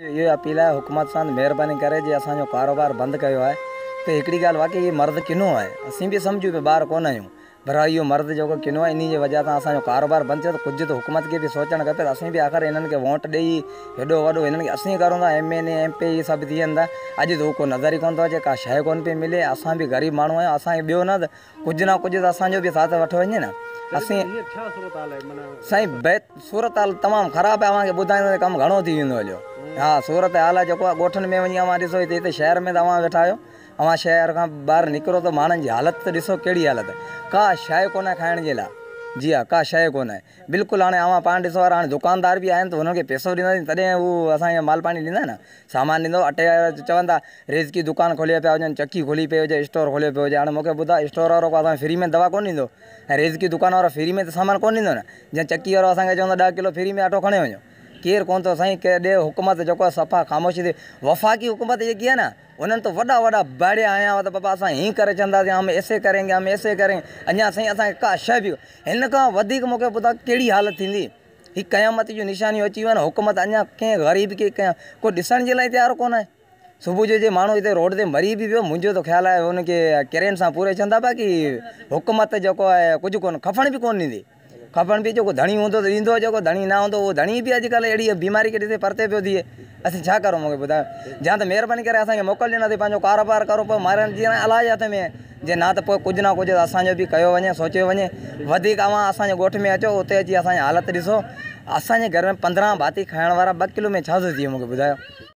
ये अपील है हुकूमत सां मेहरबानी करे जे असांजो कारोबार बंद कयो है तो हिकिड़ी ॻाल्हि वाकई ये मर्द किनो है असीं भी समझूं पे ॿार कोन आहियूं पर इहो मर्द जो किनो है इन जी वजह सां असांजो कारोबार बंद थियो तो कुछ तो हुकूमत के भी सोचणु खपे असीं भी आख़िर इन्हनि खे वोट ॾेई हेॾो वॾो इन्हनि खे असीं करूं था MNA MP ये सभु थी वेंदा अॼु तो को नज़र ई कोन थो अचे का शइ कोन पई मिले असां भी ग़रीब माण्हू आहियूं असांखे ॿियो न कुछ त असांजो भी साथ वठो वञे न असीं साईं सूरत हाल तमामु ख़राबु आहे अव्हांखे ॿुधाईंदो कमु घणो थी वेंदो हलियो हाँ सूरत हाल आहे जेको आहे ॻोठनि में वञी अव्हां ॾिसो हिते शहर में तव्हां वेठा आहियो अव्हां शहर खां ॿाहिरि निकिरो त माण्हुनि जी हालत त ॾिसो कहिड़ी हालत का शइ कोन आहे खाइण जे लाइ जी हाँ का शइ कोन आहे बिल्कुलु हाणे अव्हां पाण ॾिसो हाणे दुकानदार बि आहिनि त हुननि खे पैसो ॾींदासीं तॾहिं हू असांखे माल पाणी ॾींदा न सामान ॾींदो अटे चवंदा रिज़की दुकानु खोले पिया हुजनि चकी खोली पई हुजे स्टोर खोलियो पियो हुजे हाणे मूंखे ॿुधाए स्टोर वारो असांखे फ्री में दवा कोन ॾींदो ऐं रिज़की दुकान वारो फ्री में त सामान कोन ॾींदो न जीअं चकी वारो असांखे चवंदो 10 किलो फ्री में अटो खणे वञो केरु कोन थो साईं के ॾे हुकूमत जेको आहे सफ़ा ख़ामोशी थी वफ़ाक़ी हुकूमत जेकी आहे न उन्हनि तो वॾा वॾा बाड़िया आया हुआ त बाबा असां हीअं करे चवंदासीं हम ऐसे करेंगे हम ऐसे करेंगे अञा साईं असांखे का शइ बि हिन खां वधीक मूंखे ॿुधायो कहिड़ी हालत थींदी हीअ क़यामत जूं निशानियूं अची वियूं आहिनि हुकूमत अञा कंहिं ग़रीब खे कंहिं को ॾिसण जे लाइ तयारु कोन आहे सुबुह जो जे माण्हू हिते रोड ते मरी बि वियो मुंहिंजो त ख़्यालु आहे हुनखे किरेन सां पूरे चवंदा पिया की हुकूमत जेको आहे कुझु कोन खफण बि कोन ॾींदी खपण बि जेको धणी हूंदो त ॾींदो जेको धणी न हूंदो उहो धणी बि अॼुकल्ह अहिड़ी बीमारी खे ॾिसे परते पियो थिए असीं छा करूं मूंखे ॿुधायो या त महिरबानी करे असांखे मोकल ॾिना पंहिंजो कारोबार करो पोइ मारनि जीअं अलाह जे हथ में जे न त पोइ कुझु न कुझु असांजो बि कयो वञे सोचियो वञे वधीक अव्हां असांजे ॻोठ में अचो उते अची असांजी हालत ॾिसो असांजे घर में 15 भाती खाइण वारा 2 किलो में छा थो थिए मूंखे ॿुधायो।